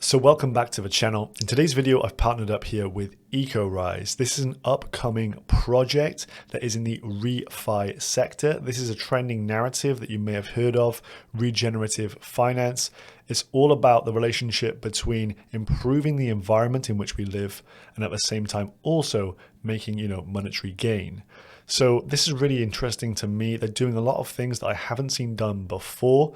So welcome back to the channel. In today's video, I've partnered up here with Ecorise. This is an upcoming project that is in the refi sector. This is a trending narrative that you may have heard of, regenerative finance. It's all about the relationship between improving the environment in which we live and at the same time also making, monetary gain. So this is really interesting to me. They're doing a lot of things that I haven't seen done before.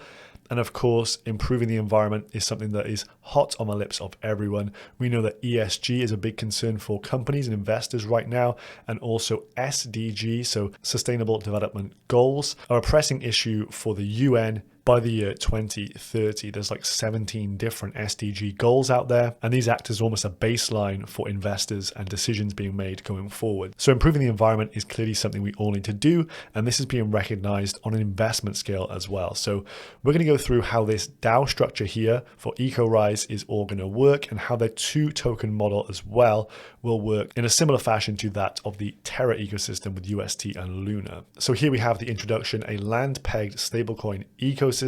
And of course, improving the environment is something that is hot on the lips of everyone. We know that ESG is a big concern for companies and investors right now, and also SDG, so Sustainable Development Goals, are a pressing issue for the UN. By the year 2030, there's like 17 different SDG goals out there, and these act as almost a baseline for investors and decisions being made going forward. So improving the environment is clearly something we all need to do, and this is being recognized on an investment scale as well. So we're going to go through how this DAO structure here for Ecorise is all going to work, and how their two token model as well will work in a similar fashion to that of the Terra ecosystem with UST and Luna. So here we have the introduction, a land-pegged stablecoin ecosystem.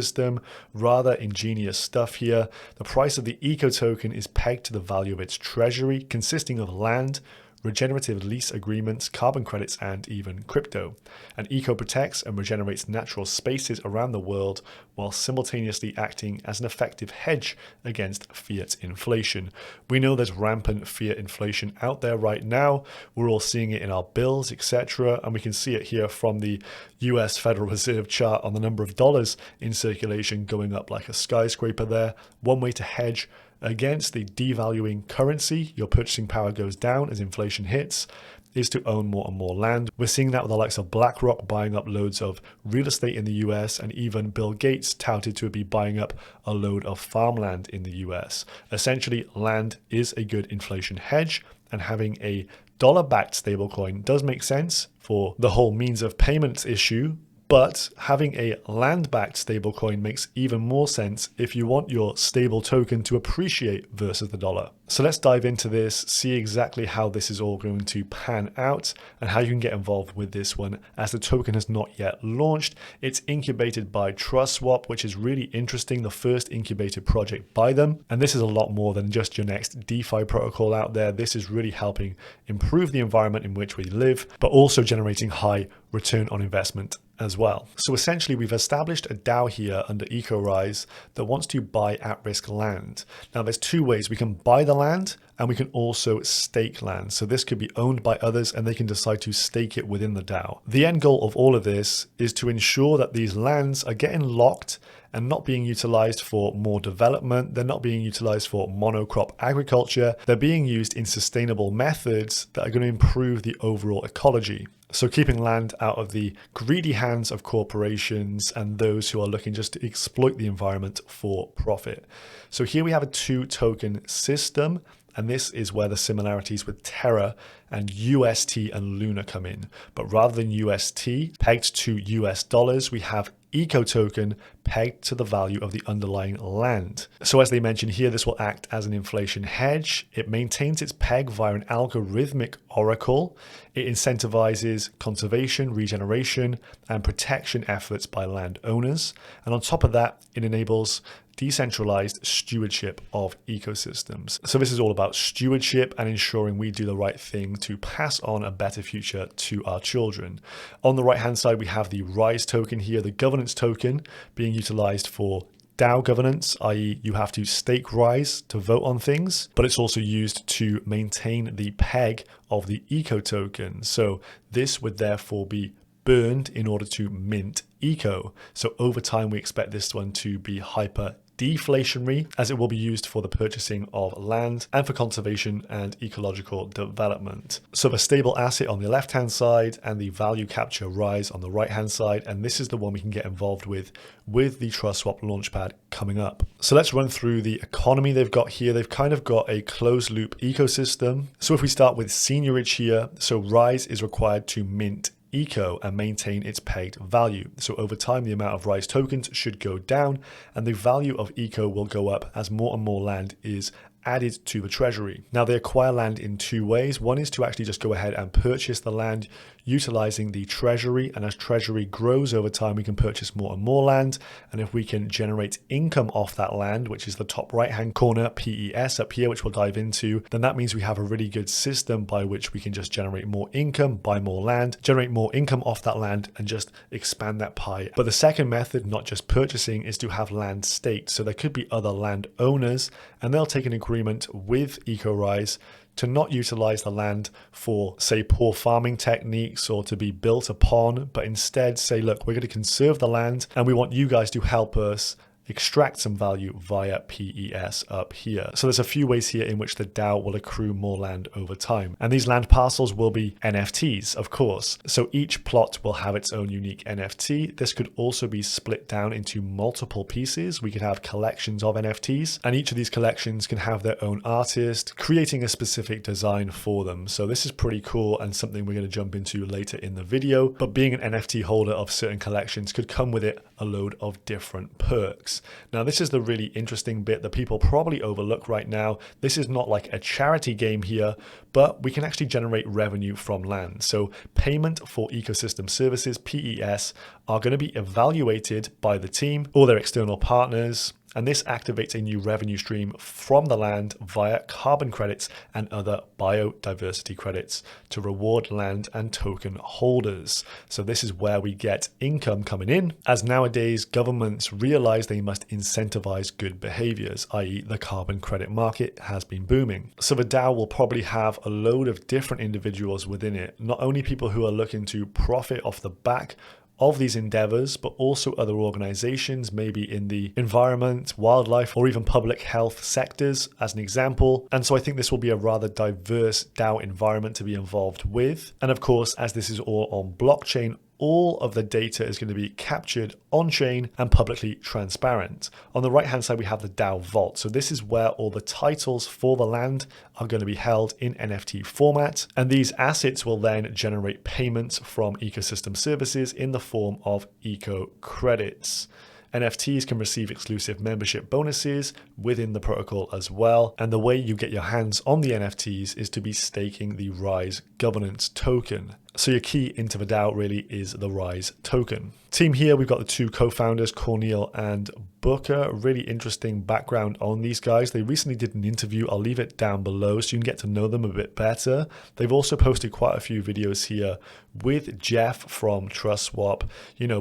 Rather ingenious stuff here. The price of the Eco token is pegged to the value of its treasury, consisting of land, regenerative lease agreements, carbon credits, and even crypto. And Eco protects and regenerates natural spaces around the world while simultaneously acting as an effective hedge against fiat inflation. We know there's rampant fiat inflation out there right now. We're all seeing it in our bills, etc. And we can see it here from the US Federal Reserve chart on the number of dollars in circulation going up like a skyscraper there. One way to hedge against the devaluing currency, your purchasing power goes down as inflation hits, is to own more and more land. We're seeing that with the likes of BlackRock buying up loads of real estate in the US, and even Bill Gates touted to be buying up a load of farmland in the US. Essentially, land is a good inflation hedge, and having a dollar-backed stablecoin does make sense for the whole means of payments issue. But having a land-backed stablecoin makes even more sense if you want your stable token to appreciate versus the dollar. So let's dive into this, see exactly how this is all going to pan out and how you can get involved with this one, as the token has not yet launched. It's incubated by Trustswap, which is really interesting, the first incubated project by them. And this is a lot more than just your next DeFi protocol out there. This is really helping improve the environment in which we live, but also generating high return on investment as well. So essentially, we've established a DAO here under Ecorise that wants to buy at-risk land. Now, there's two ways. We can buy the land, and we can also stake land. So this could be owned by others, and they can decide to stake it within the DAO. The end goal of all of this is to ensure that these lands are getting locked and not being utilized for more development. They're not being utilized for monocrop agriculture. They're being used in sustainable methods that are going to improve the overall ecology. So keeping land out of the greedy hands of corporations and those who are looking just to exploit the environment for profit. So here we have a two token system, and this is where the similarities with Terra and UST and Luna come in. But rather than UST pegged to US dollars, we have Eco token pegged to the value of the underlying land. So as they mentioned here, this will act as an inflation hedge. It maintains its peg via an algorithmic oracle. It incentivizes conservation, regeneration, and protection efforts by landowners. And on top of that, it enables decentralized stewardship of ecosystems. So this is all about stewardship and ensuring we do the right thing to pass on a better future to our children. On the right hand side, we have the RISE token here, the governance token, being utilized for DAO governance, i.e. you have to stake RISE to vote on things, but it's also used to maintain the peg of the Eco token. So this would therefore be burned in order to mint Eco. So over time, we expect this one to be hyper deflationary, as it will be used for the purchasing of land and for conservation and ecological development. So the stable asset on the left hand side and the value capture RISE on the right hand side, and this is the one we can get involved with the Trustswap launchpad coming up. So let's run through the economy they've got here. They've kind of got a closed loop ecosystem. So if we start with seniorage here, so RISE is required to mint Eco and maintain its pegged value. So over time, the amount of RISE tokens should go down, and the value of Eco will go up as more and more land is added to the treasury. Now they acquire land in two ways. One is to actually just go ahead and purchase the land utilizing the treasury, and as treasury grows over time we can purchase more and more land, and if we can generate income off that land, which is the top right hand corner PES up here, which we'll dive into, then that means we have a really good system by which we can just generate more income, buy more land, generate more income off that land, and just expand that pie. But the second method, not just purchasing, is to have land staked. So there could be other land owners and they'll take an agreement with Ecorise to not utilize the land for, say, poor farming techniques or to be built upon, but instead say, look, we're going to conserve the land and we want you guys to help us extract some value via PES up here. So there's a few ways here in which the DAO will accrue more land over time. And these land parcels will be NFTs, of course. So each plot will have its own unique NFT. This could also be split down into multiple pieces. We could have collections of NFTs, and each of these collections can have their own artist creating a specific design for them. So this is pretty cool and something we're going to jump into later in the video. But being an NFT holder of certain collections could come with it a load of different perks. Now, this is the really interesting bit that people probably overlook right now. This is not like a charity game here, but we can actually generate revenue from land. So payment for ecosystem services, PES, are going to be evaluated by the team or their external partners. And this activates a new revenue stream from the land via carbon credits and other biodiversity credits to reward land and token holders. So this is where we get income coming in, as nowadays governments realize they must incentivize good behaviors, i.e. the carbon credit market has been booming. So the DAO will probably have a load of different individuals within it, not only people who are looking to profit off the back of these endeavors, but also other organizations, maybe in the environment, wildlife, or even public health sectors, as an example. And so I think this will be a rather diverse DAO environment to be involved with. And of course, as this is all on blockchain, all of the data is going to be captured on-chain and publicly transparent. On the right-hand side, we have the DAO Vault. So this is where all the titles for the land are going to be held in NFT format. And these assets will then generate payments from ecosystem services in the form of eco credits. NFTs can receive exclusive membership bonuses within the protocol as well. And the way you get your hands on the NFTs is to be staking the RISE governance token. So your key into the DAO really is the RISE token. Team here, we've got the two co-founders, Cornel and Booker. Really interesting background on these guys. They recently did an interview. I'll leave it down below so you can get to know them a bit better. They've also posted quite a few videos here with Jeff from Trustswap,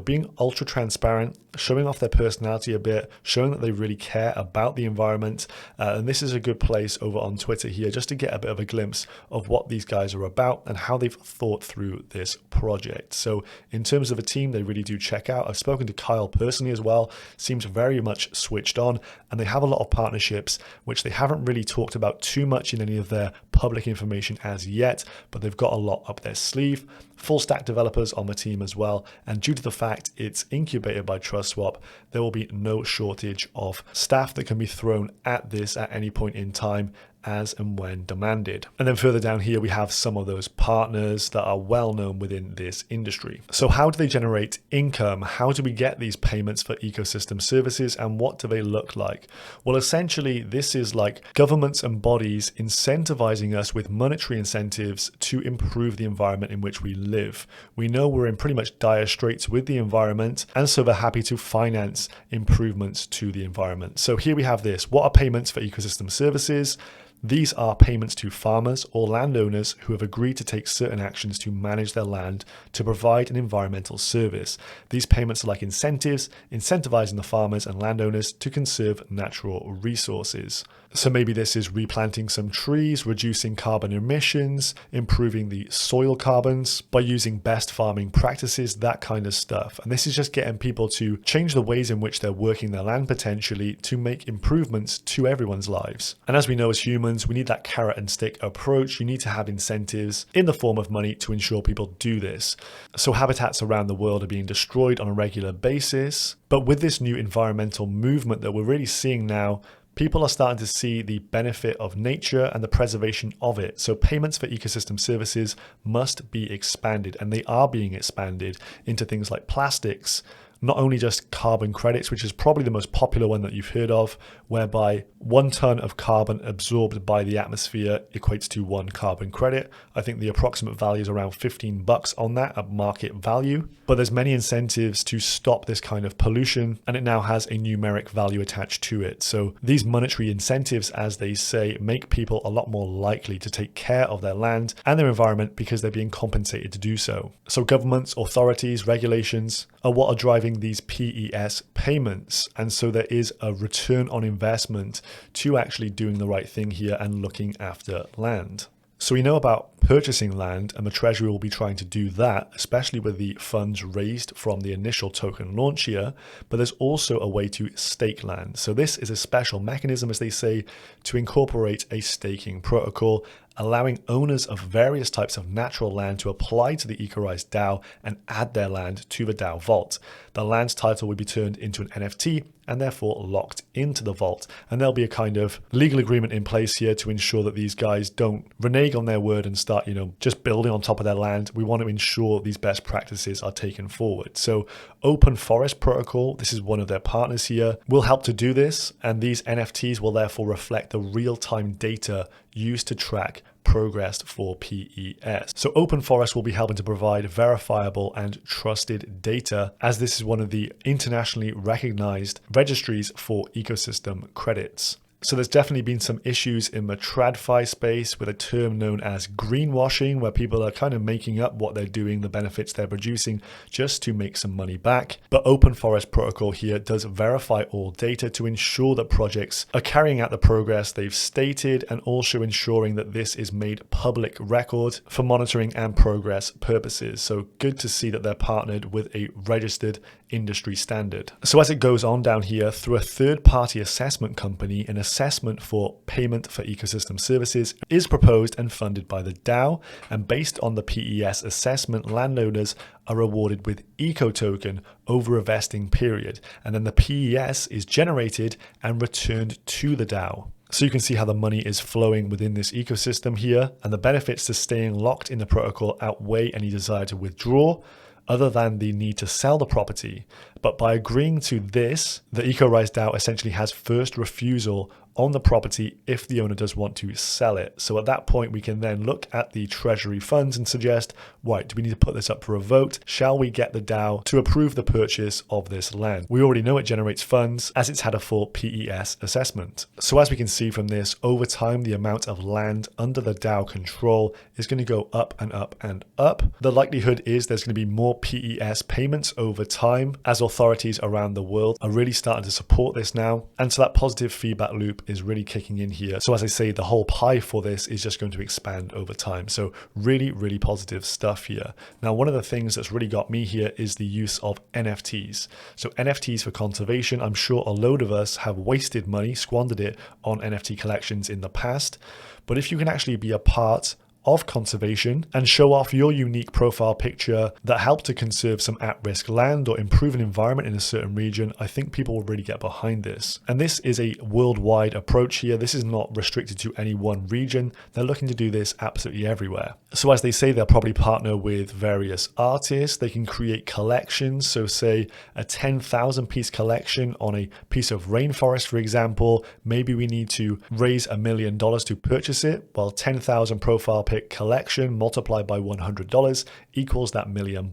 being ultra transparent, showing off their personality a bit, showing that they really care about the environment. And this is a good place over on Twitter here just to get a bit of a glimpse of what these guys are about and how they've thought through this project. So in terms of a team, they really do check out. I've spoken to Kyle personally as well, seems very much switched on, and they have a lot of partnerships which they haven't really talked about too much in any of their public information as yet, but they've got a lot up their sleeve. Full stack developers on the team as well, and due to the fact it's incubated by Trustswap, there will be no shortage of staff that can be thrown at this at any point in time, as and when demanded. And then further down here, we have some of those partners that are well known within this industry. So how do they generate income? How do we get these payments for ecosystem services, and what do they look like? Well, essentially, this is like governments and bodies incentivizing us with monetary incentives to improve the environment in which we live. We know we're in pretty much dire straits with the environment, and so they're happy to finance improvements to the environment. So here we have this. What are payments for ecosystem services? These are payments to farmers or landowners who have agreed to take certain actions to manage their land to provide an environmental service. These payments are like incentives, incentivizing the farmers and landowners to conserve natural resources. So maybe this is replanting some trees, reducing carbon emissions, improving the soil carbons by using best farming practices, that kind of stuff. And this is just getting people to change the ways in which they're working their land potentially to make improvements to everyone's lives. And as we know as humans, we need that carrot and stick approach. You need to have incentives in the form of money to ensure people do this. So habitats around the world are being destroyed on a regular basis. But with this new environmental movement that we're really seeing now, people are starting to see the benefit of nature and the preservation of it. So payments for ecosystem services must be expanded, and they are being expanded into things like plastics, not only just carbon credits, which is probably the most popular one that you've heard of, whereby 1 ton of carbon absorbed by the atmosphere equates to 1 carbon credit. I think the approximate value is around $15 on that at market value. But there's many incentives to stop this kind of pollution, and it now has a numeric value attached to it. So these monetary incentives, as they say, make people a lot more likely to take care of their land and their environment because they're being compensated to do so. So governments, authorities, regulations are what are driving these PES payments. And so there is a return on investment to actually doing the right thing here and looking after land. So we know about purchasing land, and the Treasury will be trying to do that, especially with the funds raised from the initial token launch here. But there's also a way to stake land. So this is a special mechanism, as they say, to incorporate a staking protocol, allowing owners of various types of natural land to apply to the Ecorise DAO and add their land to the DAO vault. The land's title will be turned into an NFT and therefore locked into the vault. And there'll be a kind of legal agreement in place here to ensure that these guys don't renege on their word and start, just building on top of their land. We want to ensure these best practices are taken forward. So Open Forest Protocol, this is one of their partners here, will help to do this. And these NFTs will therefore reflect the real-time data used to track progress for PES. So Open Forest will be helping to provide verifiable and trusted data, as this is one of the internationally recognized registries for ecosystem credits. So there's definitely been some issues in the TradFi space with a term known as greenwashing, where people are kind of making up what they're doing, the benefits they're producing, just to make some money back. But Open Forest Protocol here does verify all data to ensure that projects are carrying out the progress they've stated, and also ensuring that this is made public record for monitoring and progress purposes. So good to see that they're partnered with a registered industry standard. So as it goes on down here, through a third-party assessment company, an assessment for payment for ecosystem services is proposed and funded by the DAO, and based on the PES assessment, landowners are rewarded with eco token over a vesting period, and then the PES is generated and returned to the DAO. So you can see how the money is flowing within this ecosystem here, and the benefits to staying locked in the protocol outweigh any desire to withdraw, other than the need to sell the property. But by agreeing to this, the Ecorise DAO essentially has first refusal on the property if the owner does want to sell it. So at that point, we can then look at the treasury funds and suggest, right, do we need to put this up for a vote? Shall we get the DAO to approve the purchase of this land? We already know it generates funds as it's had a full PES assessment. So as we can see from this, over time, the amount of land under the DAO control is going to go up and up and up. The likelihood is there's going to be more PES payments over time, as authorities around the world are really starting to support this now. And so that positive feedback loop is really kicking in here. So as I say, the whole pie for this is just going to expand over time. So really, really positive stuff here. Now, one of the things that's really got me here is the use of NFTs. So NFTs for conservation. I'm sure a load of us have wasted money, squandered it on NFT collections in the past. But if you can actually be a part of conservation and show off your unique profile picture that help to conserve some at-risk land or improve an environment in a certain region, I think people will really get behind this. And this is a worldwide approach here. This is not restricted to any one region. They're looking to do this absolutely everywhere. So as they say, they'll probably partner with various artists. They can create collections. So say a 10,000 piece collection on a piece of rainforest, for example. Maybe we need to raise $1 million to purchase it. Well, 10,000 profile pic collection multiplied by $100 equals that $1 million.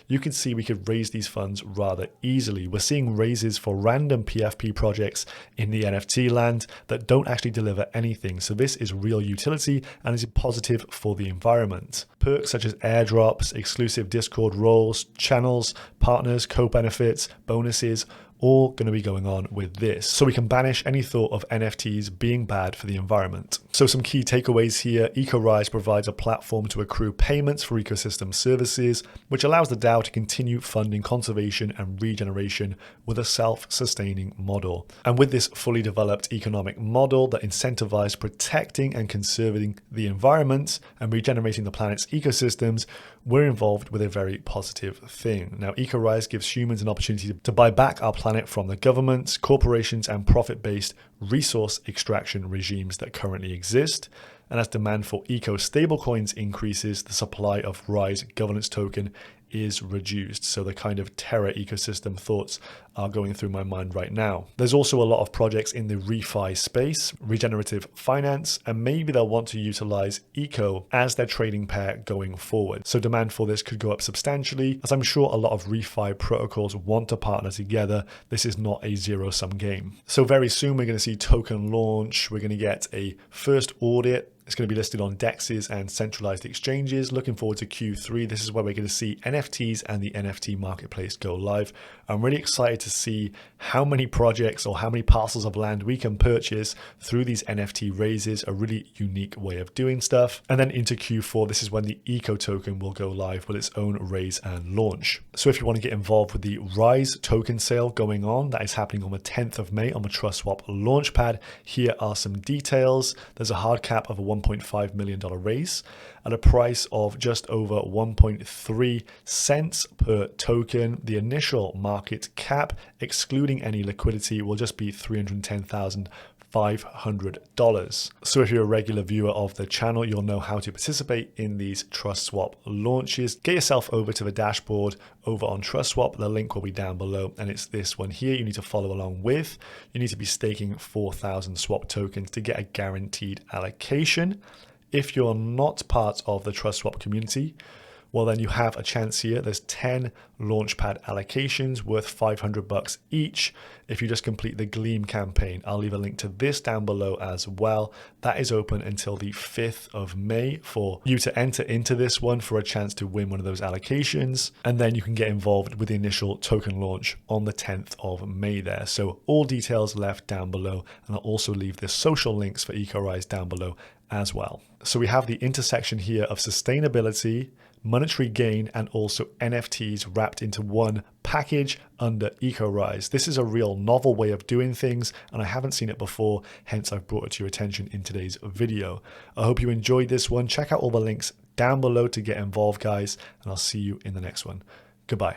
You can see we could raise these funds rather easily. We're seeing raises for random PFP projects in the NFT land that don't actually deliver anything. So this is real utility and is positive for the environment. Perks such as airdrops, exclusive Discord roles, channels, partners, co-benefits, bonuses, all going to be going on with this. So we can banish any thought of NFTs being bad for the environment. So some key takeaways here. Ecorise provides a platform to accrue payments for ecosystem services, which allows the DAO to continue funding conservation and regeneration with a self-sustaining model. And with this fully developed economic model that incentivizes protecting and conserving the environment and regenerating the planet's ecosystems, we're involved with a very positive thing. Now, Ecorise gives humans an opportunity to buy back our planet from the governments, corporations, and profit-based resource extraction regimes that currently exist. And as demand for eco stablecoins increases, the supply of RISE governance token is reduced. So the kind of Terra ecosystem thoughts are going through my mind right now. There's also a lot of projects in the refi space, regenerative finance, and maybe they'll want to utilize Eco as their trading pair going forward. So demand for this could go up substantially, as I'm sure a lot of refi protocols want to partner together. This is not a zero-sum game. So very soon we're going to see token launch. We're going to get a first audit. It's going to be listed on DEXs and centralized exchanges. Looking forward to Q3. This is where we're going to see NFTs and the NFT marketplace go live. I'm really excited to see how many projects or how many parcels of land we can purchase through these NFT raises, a really unique way of doing stuff. And then into Q4, this is when the Eco token will go live with its own raise and launch. So if you want to get involved with the Rise token sale going on, that is happening on the 10th of May on the Trustswap launchpad, here are some details. There's a hard cap of a $1.5 million raise at a price of just over 1.3 cents per token. The initial market cap, excluding any liquidity, will just be $310,500. So if you're a regular viewer of the channel, you'll know how to participate in these Trustswap launches. Get yourself over to the dashboard over on Trustswap. The link will be down below, and it's this one here you need to follow along with. You need to be staking 4,000 swap tokens to get a guaranteed allocation. If you're not part of the Trustswap community, well, then you have a chance here. There's 10 launchpad allocations worth $500 each if you just complete the Gleam campaign. I'll leave a link to this down below as well. That is open until the 5th of May for you to enter into this one for a chance to win one of those allocations. And then you can get involved with the initial token launch on the 10th of May there. So all details left down below. And I'll also leave the social links for Ecorise down below as well. So we have the intersection here of sustainability, monetary gain, and also NFTs wrapped into one package under Ecorise. This is a real novel way of doing things, and I haven't seen it before, hence I've brought it to your attention in today's video. I hope you enjoyed this one. Check out all the links down below to get involved, guys, and I'll see you in the next one. Goodbye.